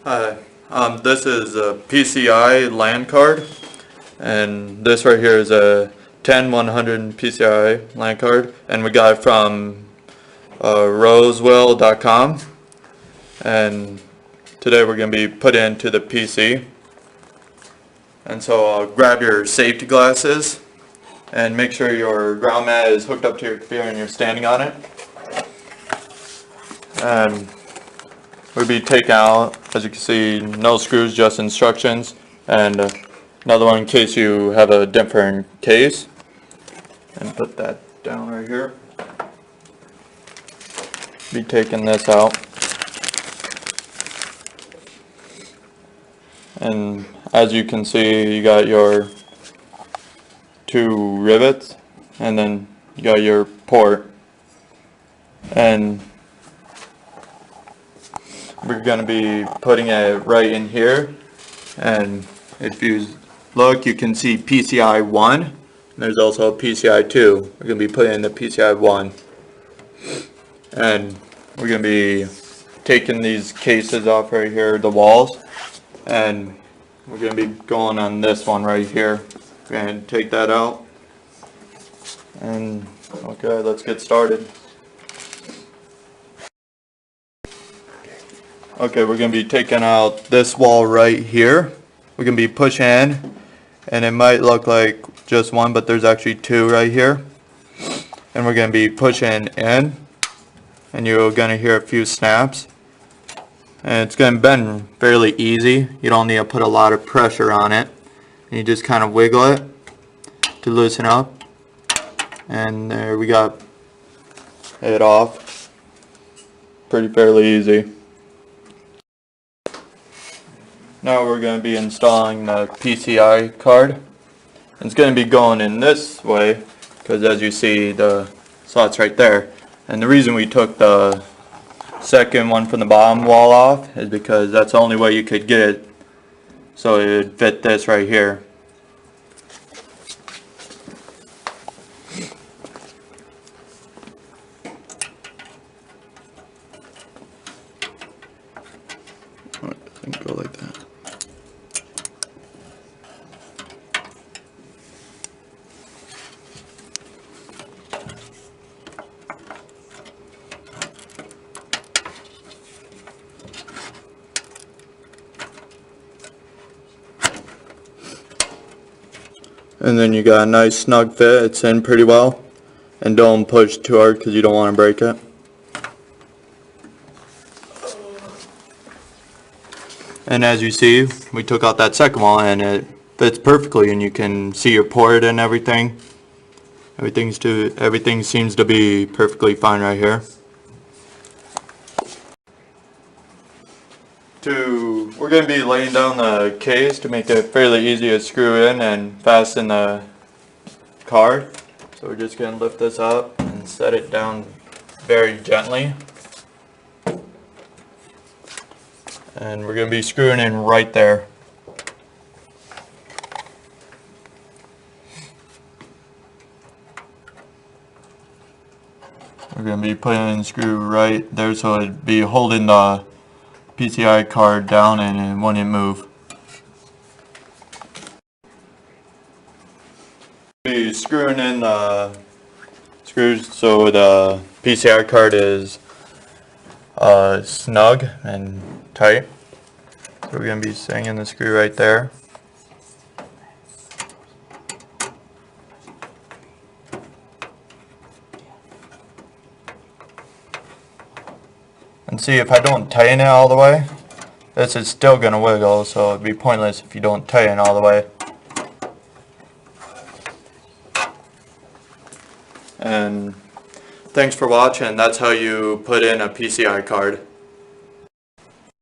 Hi, this is a PCI Lan card, and this right here is a 10100 PCI Lan card, and we got it from rosewell.com, and today we're going to be put into the PC. And so grab your safety glasses and make sure your ground mat is hooked up to your computer and you're standing on it. And we'll be taking out, as you can see, no screws, just instructions, and another one in case you have a different case. And put that down right here. Be taking this out. And as you can see, you got your two rivets, and then you got your port. And we're going to be putting it right in here. And if you look, you can see PCI 1. And there's also a PCI 2. We're going to be putting in the PCI 1. And we're going to be taking these cases off right here, the walls. And we're going to be going on this one right here. We're going to take that out. And okay, let's get started. Okay, we're going to be taking out this wall right here. We're going to be pushing in, and it might look like just one, but there's actually two right here. And we're going to be pushing in, and you're going to hear a few snaps. And it's going to bend fairly easy. You don't need to put a lot of pressure on it. And you just kind of wiggle it to loosen up. And there we got it off. Pretty fairly easy. Now we're going to be installing the PCI card. It's going to be going in this way because, as you see, the slot's right there. And the reason we took the second one from the bottom wall off is because that's the only way you could get it so it would fit this right here. Oh, it doesn't go like that. And then you got a nice snug fit. It's in pretty well. And don't push too hard because you don't want to break it. And as you see, we took out that second wall and it fits perfectly, and you can see your port and everything. Everything seems to be perfectly fine right here. We're going to be laying down the case to make it fairly easy to screw in and fasten the card. So we're just going to lift this up and set it down very gently. And we're going to be screwing in right there. We're going to be putting in the screw right there so it'd be holding the PCI card down and it wouldn't move. Be screwing in the screws so the PCI card is snug and tight. So we're going to be singing the screw right there. And see, if I don't tighten it all the way, this is still going to wiggle, so it'd be pointless if you don't tighten all the way. And thanks for watching. That's how you put in a PCI card.